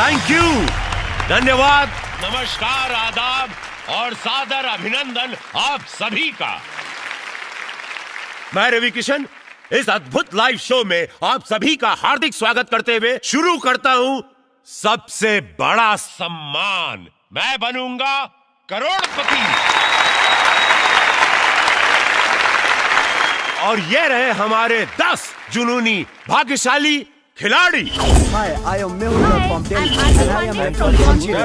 Thank you, धन्यवाद। नमस्कार, आदाब और सादर अभिनंदन आप सभी का। मैं रवि किशन इस अद्भुत लाइव शो में आप सभी का हार्दिक स्वागत करते हुए शुरू करता हूं सबसे बड़ा सम्मान, मैं बनूंगा करोड़पति। और ये रहे हमारे 10 जुनूनी भाग्यशाली खिलाड़ी। Hi, I am Mehul from Delhi and I am from Nigeria.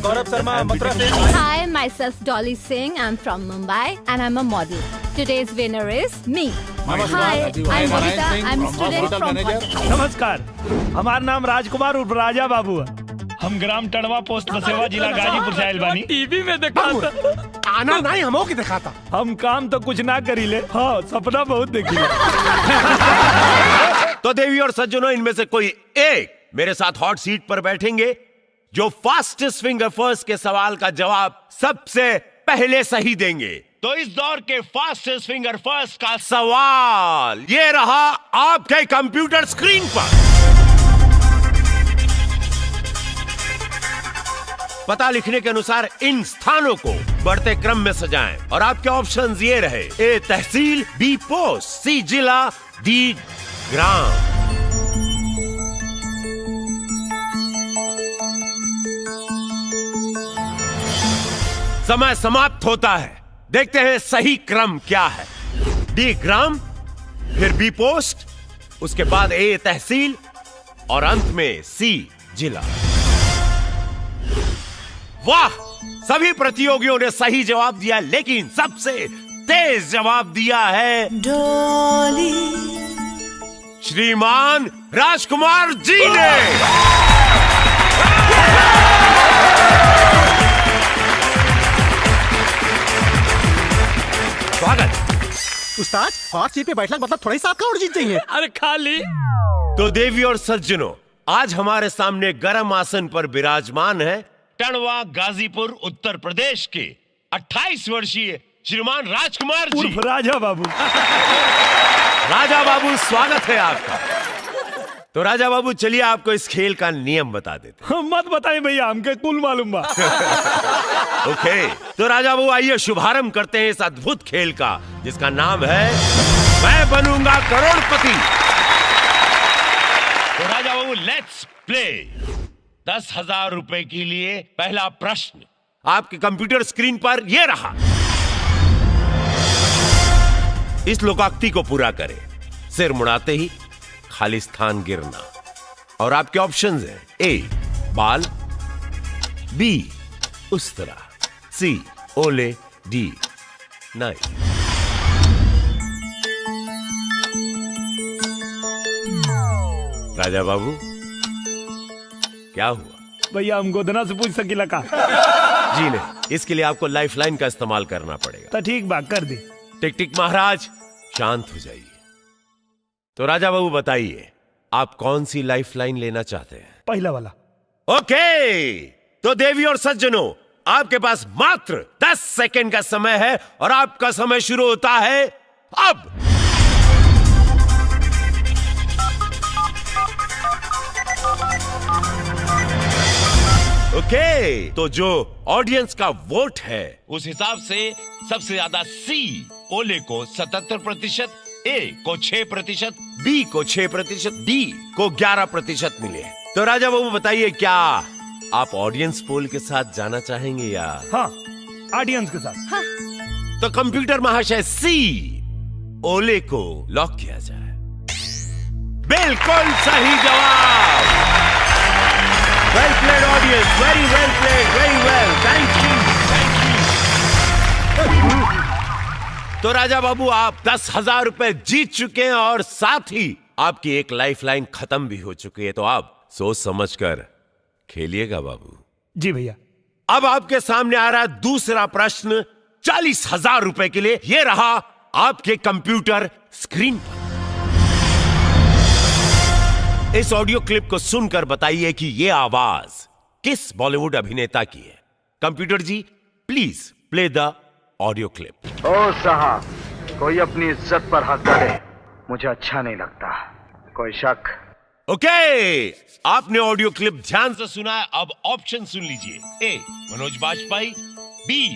Gaurav Sharma, Mathura. Hi, myself Dolly Singh. I'm from Mumbai and I'm a model. Today's winner is me. Hi, I'm Bhavita. I'm a student from Kolkata. नमस्कार, हमारा नाम राजकुमार उर्फ राजा बाबू है। हम ग्राम Tarwa post बसेवा जिला गाजीपुर से oil बानी। TV में देखा था। आना नहीं हमो की दिखाता। हम काम तो कुछ ना करी ले, हाँ सपना बहुत देखी ले। तो देवी और सज्जनों, इनमें से कोई एक मेरे साथ हॉट सीट पर बैठेंगे जो फास्टेस्ट फिंगर फर्स्ट के सवाल का जवाब सबसे पहले सही देंगे। तो इस दौर के फास्टेस्ट फिंगर फर्स्ट का सवाल ये रहा आपके कंप्यूटर स्क्रीन पर। पता लिखने के अनुसार इन स्थानों को बढ़ते क्रम में सजाएं और आपके ऑप्शंस ये रहे: ए तहसील, बी पोस्ट, सी जिला, डी ग्राम। समय समाप्त होता है, देखते हैं सही क्रम क्या है। डी ग्राम, फिर बी पोस्ट, उसके बाद ए तहसील और अंत में सी जिला। वाह, सभी प्रतियोगियों ने सही जवाब दिया, लेकिन सबसे तेज जवाब दिया है श्रीमान राजकुमार जी ने। स्वागत। उस्ताद, हॉट सीट पे बैठना मतलब थोड़ा ही साथ का और जीत चाहिए। अरे खाली। तो देवी और सज्जनों, आज हमारे सामने गर्म आसन पर विराजमान है टड़वा गाजीपुर उत्तर प्रदेश के 28 वर्षीय श्रीमान राजकुमार जी। उर्फ राजा बाबू। राजा बाबू, स्वागत है आपका। तो राजा बाबू, चलिए आपको इस खेल का नियम बता देते हैं। मत बताइए भैया, हमके कुल मालूम बा। ओके, तो राजा बाबू आइए शुभारंभ करते हैं इस अद्भुत खेल का, जिसका नाम है मैं बनूंगा करोड़पति। तो राजा बाबू, लेट्स प्ले। 10,000 रुपए के लिए पहला प्रश्न आपके कंप्यूटर स्क्रीन पर यह रहा। इस लोकोक्ति को पूरा करें। सिर मुड़ाते ही खाली स्थान गिरना। और आपके ऑप्शंस हैं: ए बाल, बी उस्तरा, सी ओले, डी नाई। राजा बाबू, क्या हुआ? भैया हम गोदना से पूछ सकीला का? जी नहीं, इसके लिए आपको लाइफलाइन का इस्तेमाल करना पड़ेगा। तो ठीक बात कर दी। टिक टिक महाराज, शांत हो जाइए। तो राजा बाबू बताइए, आप कौन सी लाइफलाइन लेना चाहते हैं? पहला वाला। ओके, तो देवी और सज्जनों, आपके पास मात्र 10 सेकंड का समय है और आपका समय शुरू होता है अब। ओके, तो जो ऑडियंस का वोट है उस हिसाब से सबसे ज्यादा सी ओले को 77%, ए को 6%, बी को 6%, डी को 11% मिले। तो राजा बाबू बताइए, क्या आप ऑडियंस पोल के साथ जाना चाहेंगे या? हाँ, ऑडियंस के साथ। हाँ। तो कंप्यूटर महाशय, सी ओले को लॉक किया जाए। बिल्कुल सही जवाब। Well played audience, very well played, very well, thank you, thank you. तो राजा बाबू, आप 10,000 रुपए जीत चुके हैं और साथ ही आपकी एक लाइफलाइन खत्म भी हो चुकी है। तो आप सोच समझकर खेलिएगा बाबू। जी भैया। अब आपके सामने आ रहा है दूसरा प्रश्न 40,000 रुपए के लिए। यह रहा आपके कंप्यूटर स्क्रीन पर। इस ऑडियो क्लिप को सुनकर बताइए कि यह आवाज किस बॉलीवुड अभिनेता की है। Computer ji, please play the audio clip. ओ साहब, कोई अपनी इज्जत पर हाथ डाले मुझे अच्छा नहीं लगता। कोई शक ओके, आपने ऑडियो क्लिप ध्यान से सुना है, अब ऑप्शन सुन लीजिए। A Manoj Bajpayee, B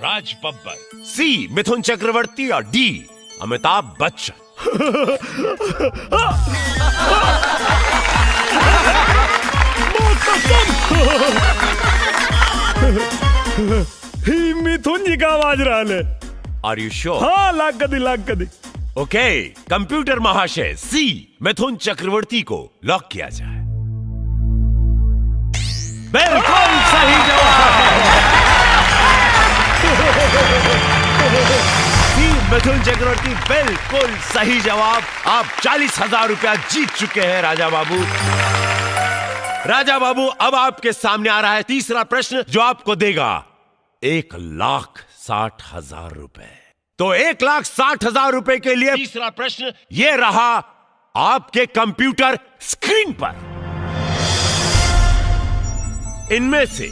Raj Babbar, C Mithun Chakraborty और डी अमिताभ बच्चन। ही मिथुन जी का आवाज रहा है। Are you sure? हाँ, लाख कदी। ओके, कंप्यूटर महाशय, सी मिथुन चक्रवर्ती को लॉक किया जाए। बिल्कुल सही जवाब। सी मिथुन चक्रवर्ती, बिल्कुल सही जवाब। आप 40,000 रुपया जीत चुके हैं राजा बाबू। राजा बाबू, अब आपके सामने आ रहा है तीसरा प्रश्न जो आपको देगा 1,60,000 रुपए। तो 1,60,000 रुपए के लिए तीसरा प्रश्न यह रहा आपके कंप्यूटर स्क्रीन पर। इनमें से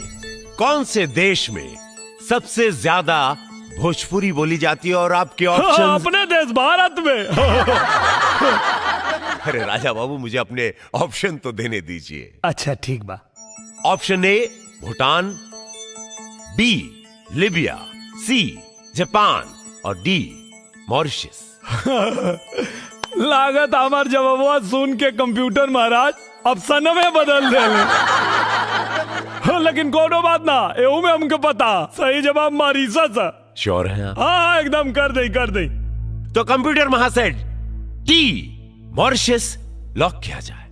कौन से देश में सबसे ज्यादा भोजपुरी बोली जाती है? और आपके ऑप्शन? अपने देश भारत में। अरे राजा बाबू, मुझे अपने ऑप्शन तो देने दीजिए। अच्छा ठीक बा। Option A Bhutan, B Libya, C Japan और डी मॉरिशस। लागत हमार जवाब सुन के कंप्यूटर महाराज ऑप्शन में बदल दे। लेकिन कोनो बात ना, एहू में हमको पता सही जवाब मॉरिशस। श्योर है आप? हाँ, एकदम कर दे। तो कंप्यूटर महाशय, डी मॉरिशस लॉक किया जाए।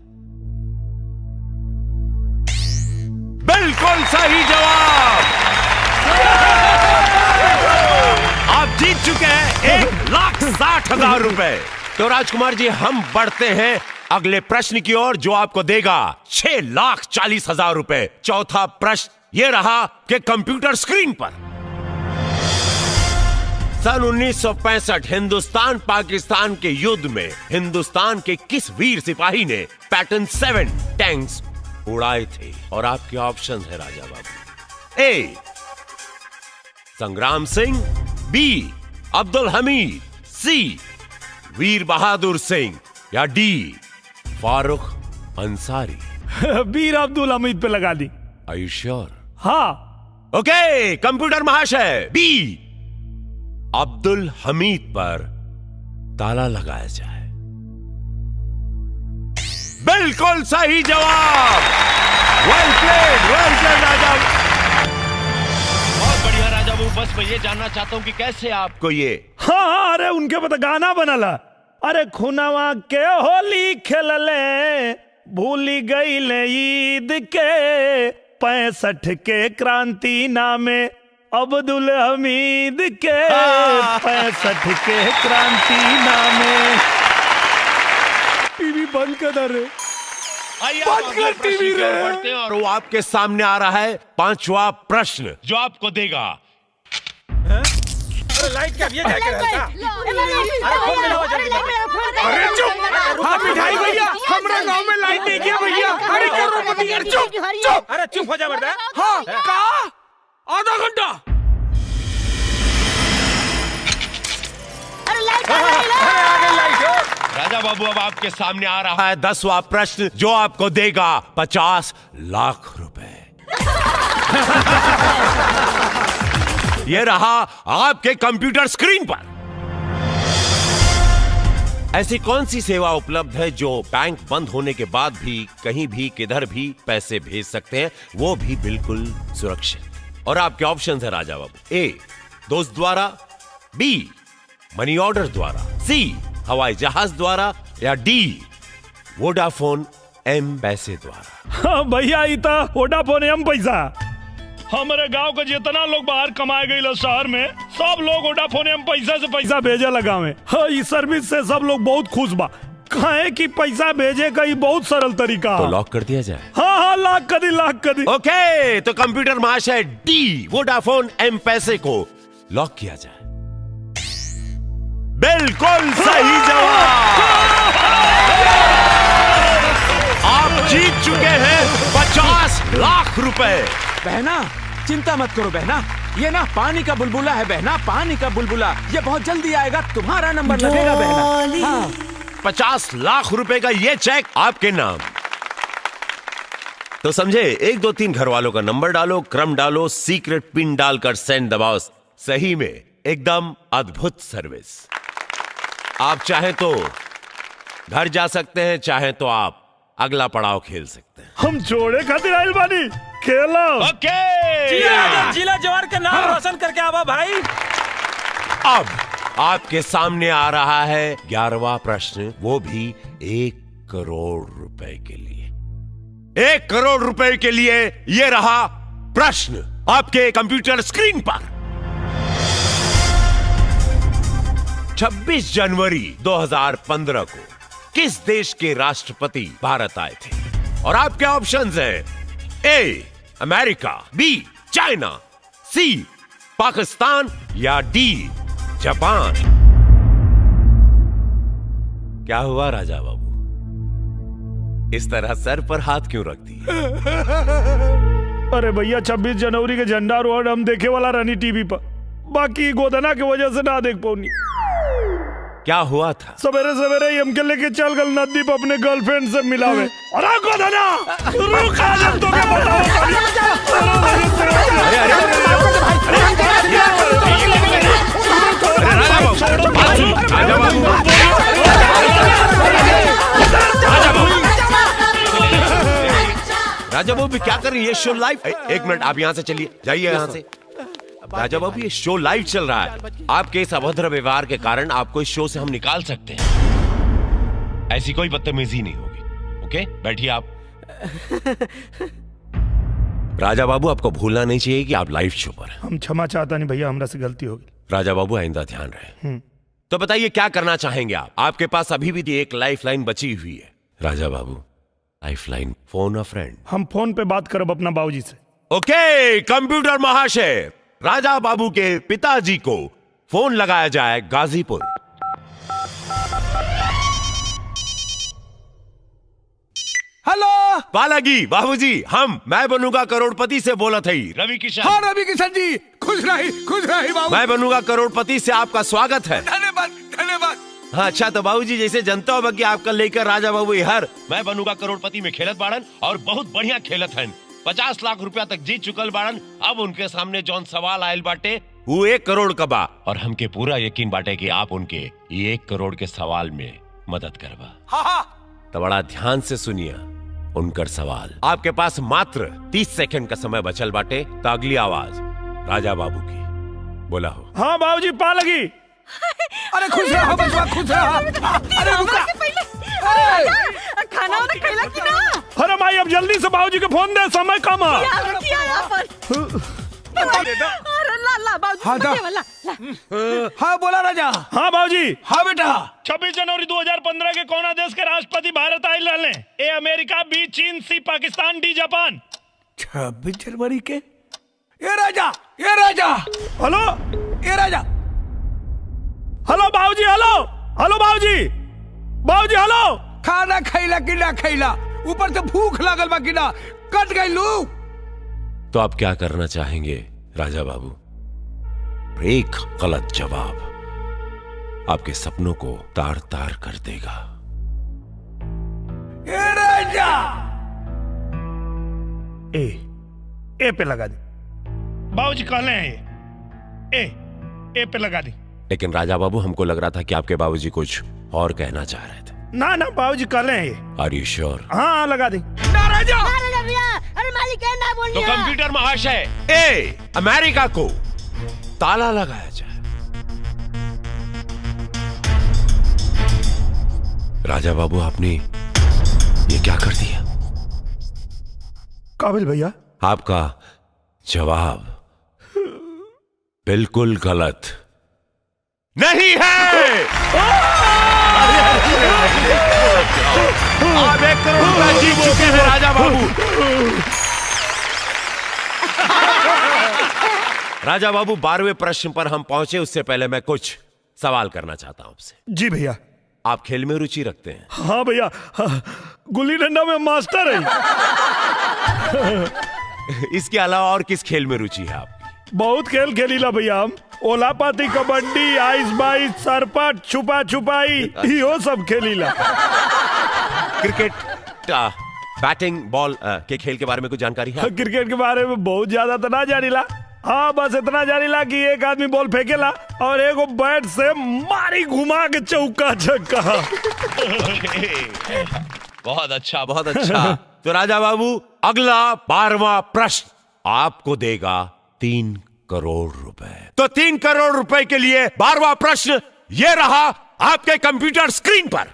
बिल्कुल सही जवाब। आप जीत चुके हैं 1,60,000 रुपए। तो राजकुमार जी, हम बढ़ते हैं अगले प्रश्न की ओर जो आपको देगा 6,40,000 रुपए। चौथा प्रश्न यह रहा कि कंप्यूटर स्क्रीन पर सन 1965 हिंदुस्तान पाकिस्तान के युद्ध में हिंदुस्तान के किस वीर सिपाही ने पैटर्न 7 टैंक्स उड़ाए थे? और आपके ऑप्शन है Raja Babu. A Sangram Singh, B Abdul Hamid, C Veer Bahadur Singh या डी फारूक अंसारी। वीर अब्दुल हमीद पे लगा दी। Are you sure? हाँ। ओके, कंप्यूटर महाशय, बी अब्दुल हमीद पर ताला लगाया जाए। बिल्कुल सही जवाब। Well played Raja. बहुत बढ़िया राजा बाबू। बस मैं ये जानना चाहता हूँ कि कैसे आपको ये? हाँ, अरे उनके पता गाना बनला। अरे खुनावा के होली खेलले, भूली गईले ईद के, 65 के क्रांति नामे अब्दुल हमीद के, 65 के क्रांति नामे। टीवी बंद कर रे। बंद कर टीवी रे। और वो आपके सामने आ रहा है पांचवा प्रश्न जो आपको देगा। लाइट क्या ये क्या कर रहा है? अरे चुप! हाँ मिठाई भैया, हमारे गांव में लाइट नहीं किया भैया। अरे करो मत यार, चुप! अरे चुप हो जा बेटा। हाँ, कहा? आधा घंटा। राजा बाबू, अब आपके सामने आ रहा है 10वां प्रश्न जो आपको देगा 50 लाख रुपए। यह रहा आपके कंप्यूटर स्क्रीन पर। ऐसी कौन सी सेवा उपलब्ध है जो बैंक बंद होने के बाद भी कहीं भी किधर भी पैसे भेज सकते हैं, वो भी बिल्कुल सुरक्षित? और आपके ऑप्शन है राजा बाबू। ए दोस्त द्वारा, बी मनी ऑर्डर द्वारा, सी हवाई जहाज द्वारा या डी वोडाफोन एम पैसे द्वारा। हाँ भैया, इता वोडाफोन एम पैसा। हमारे गांव के जितना लोग बाहर कमाए गए शहर में, सब लोग वोडाफोन एम पैसा से पैसा भेजे लगा में। हाँ, इस सर्विस से सब लोग बहुत खुश बा। कहे कि पैसा भेजे का ये बहुत सरल तरीका। तो लॉक कर दिया जाए। हाँ, लाख कर दी। ओके, तो कंप्यूटर महाशय, डी वोडाफोन एम पैसे को लॉक किया जाए। बिल्कुल सही जवाब। आप जीत चुके हैं 50 लाख रुपए। बहना, चिंता मत करो बहना, ये ना पानी का बुलबुला है बहना, पानी का बुलबुला। ये बहुत जल्दी आएगा, तुम्हारा नंबर लगेगा बहना। हाँ। 50 लाख रुपए का ये चेक आपके नाम। तो समझे, 1 2 3 घर वालों का नंबर डालो, क्रम डालो, सीक्रेट पिन डालकर सेंड दबाओ। सही में एकदम अद्भुत सर्विस। आप चाहे तो घर जा सकते हैं, चाहे तो आप अगला पड़ाव खेल सकते हैं। हम जोड़े खातिर आइल बानी, खेलो। ओके, जिला जवार का नाम रोशन करके आवा भाई। अब आपके सामने आ रहा है 11वां प्रश्न, वो भी 1 करोड़ रुपए के लिए। 1 करोड़ रुपए के लिए ये रहा प्रश्न आपके कंप्यूटर स्क्रीन पर। 26 जनवरी 2015 को किस देश के राष्ट्रपति भारत आए थे? और आपके ऑप्शंस हैं ए अमेरिका, बी चाइना, सी पाकिस्तान या डी जापान। क्या हुआ राजा बाबू, इस तरह सर पर हाथ क्यों रख दिए? अरे भैया 26 जनवरी के झंडा रोड हम देखे वाला रानी टीवी पर, बाकी गोदना की वजह से ना देख पाऊनी। क्या हुआ था? सवेरे सवेरे ही हमके लेके चल गल नदी पर अपने गर्लफ्रेंड से मिलावे। अरे गोदना रुक, आज हम तुम्हें राजा बाबू क्या कर रही है? Show live. एक मिनट, आप यहाँ से चलिए, जाइए यहाँ से। राजा बाबू ये शो लाइव चल रहा है। आपके इस अभद्र व्यवहार के कारण आपको इस शो से हम निकाल सकते हैं। ऐसी कोई बदतमीजी नहीं होगी। ओके, बैठिए आप। राजा बाबू आपको भूलना नहीं चाहिए कि आप लाइव शो पर हैं। हम क्षमा चाहता नहीं भैया, हमरा से गलती होगी। राजा बाबू आइंदा ध्यान रहे। तो बताइए क्या करना चाहेंगे आप? आपके पास अभी भी एक लाइफ लाइन बची हुई है। Raja Babu, lifeline, phone a friend. हम फोन पे बात करब अपना बाबूजी से। ओके कंप्यूटर महाशय, राजा बाबू के पिताजी को फोन लगाया जाए गाजीपुर। हेलो बालाजी बाबूजी, मैं बनूंगा करोड़पति से बोला थी। रवि किशन। हाँ रवि किशन जी, खुश रही बाबू। मैं बनूंगा करोड़पति से आपका स्वागत है। धन्यवाद धन्यवाद। हाँ अच्छा, तो बाबूजी जैसे जनता होगा कि आपका लेकर राजा बाबू हर मैं बनूंगा करोड़पति में खेलत बाड़न और बहुत बढ़िया खेलत हन। 50 लाख रुपया तक जीत चुकल बाड़न। अब उनके सामने जौन सवाल आयल बाटे वो 1 करोड़ का बा, और हमके पूरा यकीन बाटे कि आप उनके 1 करोड़ के सवाल में मदद करवा। हाँ। तो बड़ा ध्यान से सुनिए उनकर सवाल। आपके पास मात्र 30 सेकंड का समय बचल बाटे। तो अगली आवाज राजा बाबू की बोला हो। हाँ बाबूजी, पा लगी। अरे खुश रहो बचवा, खुश रहो। अरे रुका, खाना वाना खैला कि ना? अरे माई अब जल्दी से बाबूजी के फोन दे, समय कम है। अरे ला बाबूजी, हाँ, दा। ला। हाँ बोला राजा। हाँ बाबूजी। हाँ बेटा। 26 जनवरी 2015 के कौना देश के राष्ट्रपति भारत आए रहले? ए अमेरिका, बी चीन, सी पाकिस्तान, डी जापान। 26 जनवरी के? ये राजा। हेलो ये राजा। हेलो बाबूजी, हेलो बाबूजी हेलो। खाना खैला कि ना खैला? ऊपर से भूख लागल बा कि ना? कट गई लू। तो आप क्या करना चाहेंगे राजा बाबू? एक गलत जवाब आपके सपनों को तार तार कर देगा। ये राजा। ए पे लगा दे। बाबूजी कहले हैं ए पे लगा दी। लेकिन राजा बाबू हमको लग रहा था कि आपके बाबूजी कुछ और कहना चाह रहे थे। ना बाबूजी कहले हैं। Are you sure? हाँ लगा दी। ना राजा। अरे मालिक है ना बोलिए। तो कंप्यूटर महाशय, ए अमेरिका को ताला लगाया जाए। राजा बाबू आपने ये क्या कर दिया? काबिल भैया, आपका जवाब बिल्कुल गलत नहीं है। आप 1 करोड़ रुपया जीत चुके हैं राजा बाबू। राजा बाबू 12वें प्रश्न पर हम पहुंचे, उससे पहले मैं कुछ सवाल करना चाहता हूं आपसे। जी भैया। आप खेल में रुचि रखते हैं? हाँ भैया, गुल्ली डंडा में मास्टर है। इसके अलावा और किस खेल में रुचि है आपकी? बहुत खेल खेलीला भैया हम। ओला पाती, कबड्डी, आइस बाइस, सरपट, छुपा छुपाई, यो सब खेलीला। क्रिकेट, बैटिंग बॉल के खेल के बारे में कुछ जानकारी है? क्रिकेट के बारे में बहुत ज्यादा तो ना जानीला। हाँ, बस इतना जानीला कि एक आदमी बॉल फेंकेला और एगो बैट से मारी घुमा के चौका छक्का। बहुत अच्छा, बहुत अच्छा। तो राजा बाबू, अगला 12वां प्रश्न आपको देगा 3 करोड़ रुपए। तो 3 करोड़ रुपए के लिए 12वां प्रश्न ये रहा आपके कंप्यूटर स्क्रीन पर।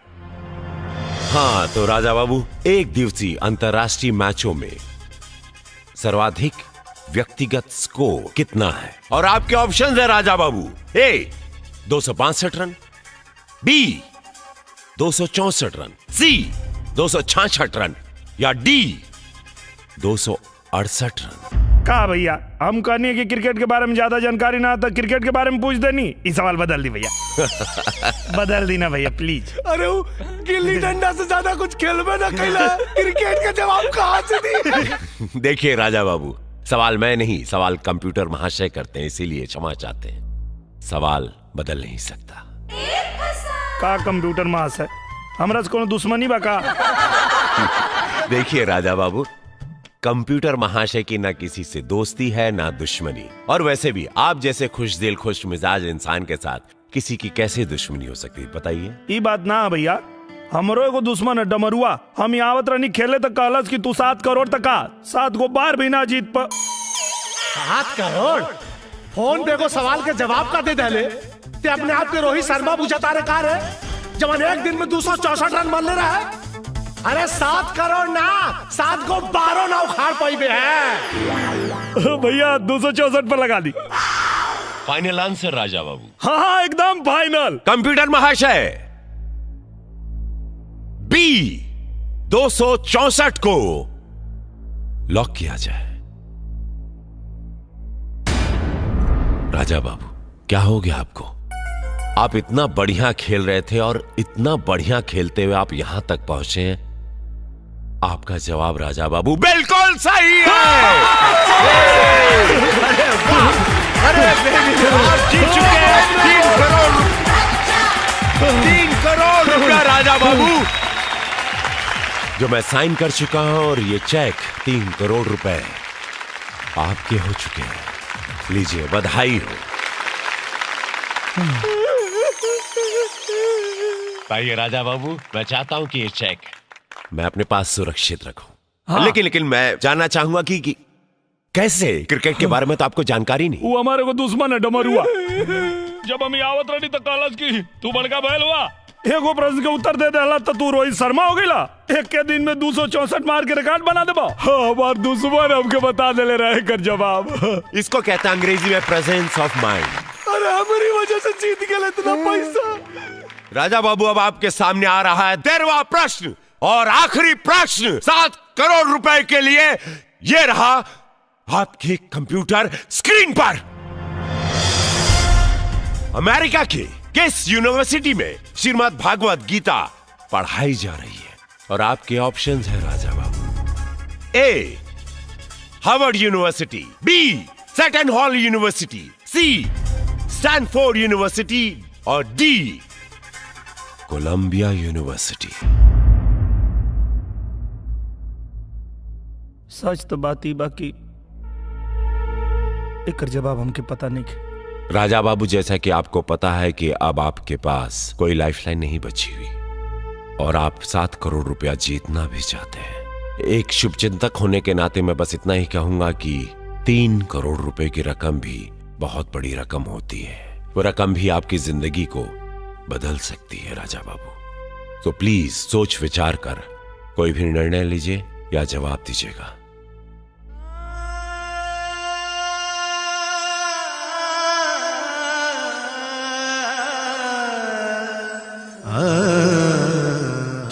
हाँ, तो राजा बाबू, एक दिवसीय अंतरराष्ट्रीय मैचों में सर्वाधिक व्यक्तिगत स्कोर कितना है? और आपके ऑप्शन है राजा बाबू। ए 262 रन, बी 264 रन, सी 266 रन या डी 268 रन। कहा भैया, हम कहनी है कि क्रिकेट के बारे में ज्यादा जानकारी ना था, क्रिकेट के बारे में पूछ देनी। ये सवाल बदल दी भैया। बदल दी ना भैया प्लीज। अरे वो गिल्ली डंडा से ज्यादा कुछ खेलबे ना कैला, क्रिकेट का जवाब कहां से दी? देखिए राजा बाबू, सवाल मैं नहीं, सवाल कंप्यूटर महाशय करते हैं, इसीलिए क्षमा चाहते हैं। सवाल बदल नहीं सकता। का कंप्यूटर महाशय, हमरा से कोनो दुश्मनी बा का? देखिए राजा बाबू, कंप्यूटर महाशय की ना किसी से दोस्ती है ना दुश्मनी, और वैसे भी आप जैसे खुश दिल खुश मिजाज इंसान के साथ किसी की कैसे दुश्मनी हो सकती है, बताइए। ये बात ना है भैया, हमरो एगो दुश्मन है डमरुआ। हम आवत रहनी खेले तो कहलस कि तू 7 करोड़ तक आ, 7 गो बार भी ना जीत पा। 7 करोड़ फोन पे को सवाल के जवाब का दे दले ते अपने आप के रोहित शर्मा बुझाता रे कार है जवान एक दिन में 264 रन मार ले रहा है। अरे 7 करोड़ ना, 7 को 12 ना उखाड़ पाई बे है। भैया 264 पर लगा दी। Final answer Raja Babu? हाँ, एकदम फाइनल। कंप्यूटर महाशय, बी 264 को लॉक किया जाए। राजा बाबू, क्या हो गया आपको? आप इतना बढ़िया खेल रहे थे और इतना बढ़िया खेलते हुए आप यहां तक पहुंचे हैं। आपका जवाब राजा बाबू बिल्कुल सही है। अरे आप जीत चुके हैं 3 करोड़ रुपया राजा बाबू, जो मैं साइन कर चुका हूं, और ये चेक 3 करोड़ रुपए आपके हो चुके हैं। लीजिए, बधाई हो। भाई राजा बाबू, मैं चाहता हूं कि ये चेक मैं अपने पास सुरक्षित रखूं। हाँ। लेकिन मैं जानना चाहूंगा कि कैसे? क्रिकेट के बारे में तो आपको जानकारी नहीं। वो हमारे को दुश्मन है डमरुआ। जब हम आवत रही तो कहलस कि तू बड़का बैल हुआ, एगो प्रश्न के उत्तर दे देला तो तू रोहित शर्मा हो गईला। एक के दिन में 264 मार के रिकॉर्ड बना देबा। हमार दुश्मन हमके बता देले रहे कर जवाब। इसको कहते हैं अंग्रेजी में प्रेजेंस ऑफ माइंड। अरे हमारी वजह से जीत गए इतना पैसा। राजा बाबू, अब आपके सामने आ रहा है 13वां प्रश्न और आखिरी प्रश्न 7 करोड़ रुपए के लिए। यह रहा आपके कंप्यूटर स्क्रीन पर। अमेरिका के किस यूनिवर्सिटी में श्रीमद् भागवत गीता पढ़ाई जा रही है? और आपके ऑप्शंस हैं राजा बाबू। ए हार्वर्ड यूनिवर्सिटी, बी सेटन हॉल यूनिवर्सिटी, सी स्टैनफोर्ड यूनिवर्सिटी और डी कोलंबिया यूनिवर्सिटी। सच तो बात ही बाकी एक जवाब हमके पता नहीं है। राजा बाबू, जैसा कि आपको पता है कि अब आपके पास कोई लाइफलाइन नहीं बची हुई और आप 7 करोड़ रुपया जीतना भी चाहते हैं। एक शुभचिंतक होने के नाते मैं बस इतना ही कहूंगा कि 3 करोड़ रुपए की रकम भी बहुत बड़ी रकम होती है। वो रकम भी आपकी जिंदगी को बदल सकती है राजा बाबू। तो प्लीज सोच विचार कर कोई भी निर्णय लीजिए या जवाब दीजिएगा।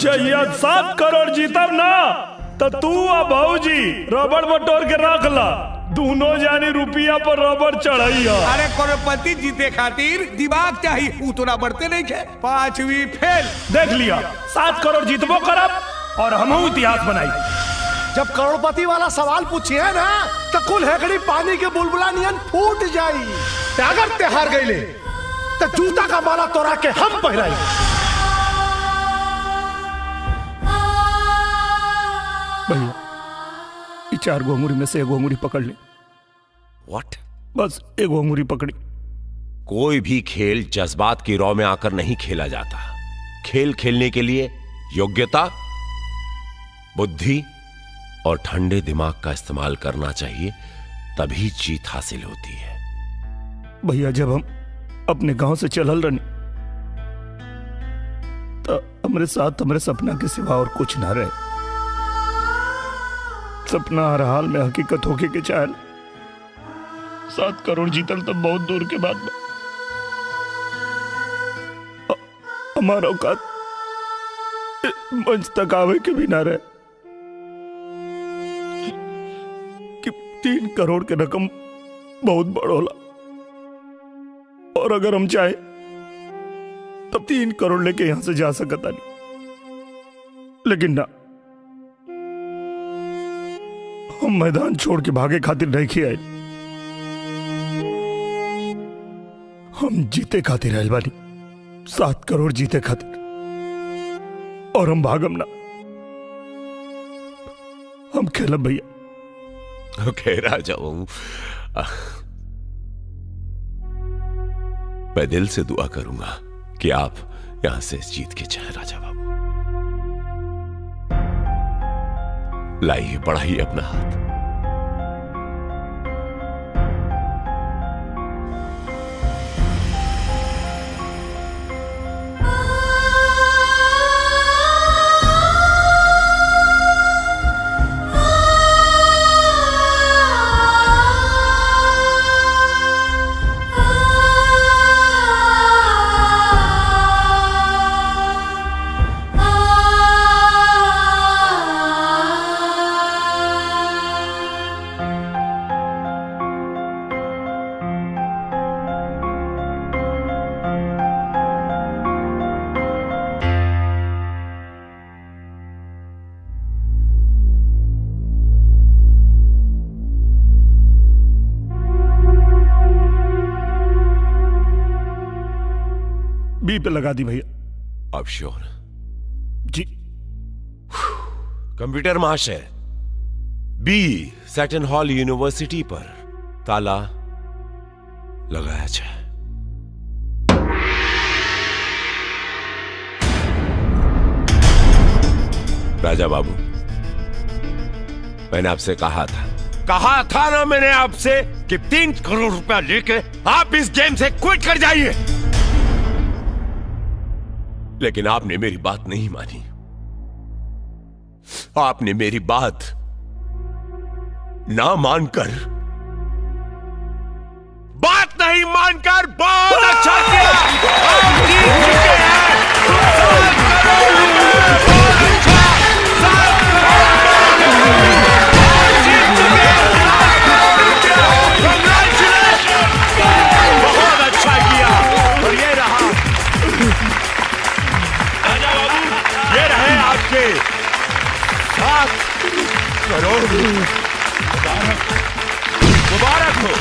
जहिया 7 करोड़ जीतब ना तो तू आ भौजी रबड़ बटोर के रख ला, दोनों जानी रुपया पर रबड़ चढ़ाई। अरे करोड़पति जीते खातिर दिमाग चाहिए, उतना बढ़ते नहीं थे। 5वीं फेल। देख लिया, 7 करोड़ जीतबो करब और हमहू इतिहास बनाई। जब करोड़पति वाला सवाल पूछिए ना तो कुल हेकड़ी पानी के बुलबुला नियन फूट जाई। ते अगर ते हार गईले तो जूता का माला तोड़ा के हम पहराई। भैया ये 4 अंगूरी में से 1 अंगूरी पकड़ ले। व्हाट? बस 1 अंगूरी पकड़ी। कोई भी खेल जज्बात की रौ में आकर नहीं खेला जाता। खेल खेलने के लिए योग्यता, बुद्धि और ठंडे दिमाग का इस्तेमाल करना चाहिए, तभी जीत हासिल होती है। भैया जब हम अपने गांव से चलल रहनी तो हमारे साथ हमारे सपना के सिवा और कुछ ना रहे। सपना हर हाल में हकीकत होके के चाहल। 7 करोड़ जीतल तो बहुत दूर के बाद हमारा औकात मंच तक आवे के भी ना रहे कि 3 करोड़ के रकम बहुत बड़ होला और अगर हम चाहे तब 3 करोड़ लेके यहां से जा सकता नहीं, लेकिन ना, हम मैदान छोड़ के भागे खातिर नहीं किए आए। हम जीते खातिर आए बानी, 7 करोड़ जीते खातिर, और हम भागम ना, हम खेलब भैया। ओके राजा बाबू, मैं दिल से दुआ करूंगा कि आप यहां से जीत के जाएं राजा बाबू। लाइए, बढ़ाइए अपना हाथ। बी पे लगा दी भैया। अब श्योर जी। कंप्यूटर महाशय, बी सेटन हॉल यूनिवर्सिटी पर ताला लगाया जाए। राजा बाबू, मैंने आपसे कहा था ना मैंने आपसे कि 3 करोड़ रुपया लेके आप इस गेम से क्विट कर जाइए, लेकिन आपने मेरी बात नहीं मानी। आपने मेरी बात ना मानकर, बात नहीं मानकर बहुत अच्छा किया। आप जीत चुके हैं 7 करोड़ रुपए। बहुत अच्छा, 7 करोड़ जीत चुके हैं। 7 करोड़ रुपया, कांग्रेचुलेशन, बहुत अच्छा किया। और ये रहा, ये रहे आपके 7 करोड़। मुबारक हो।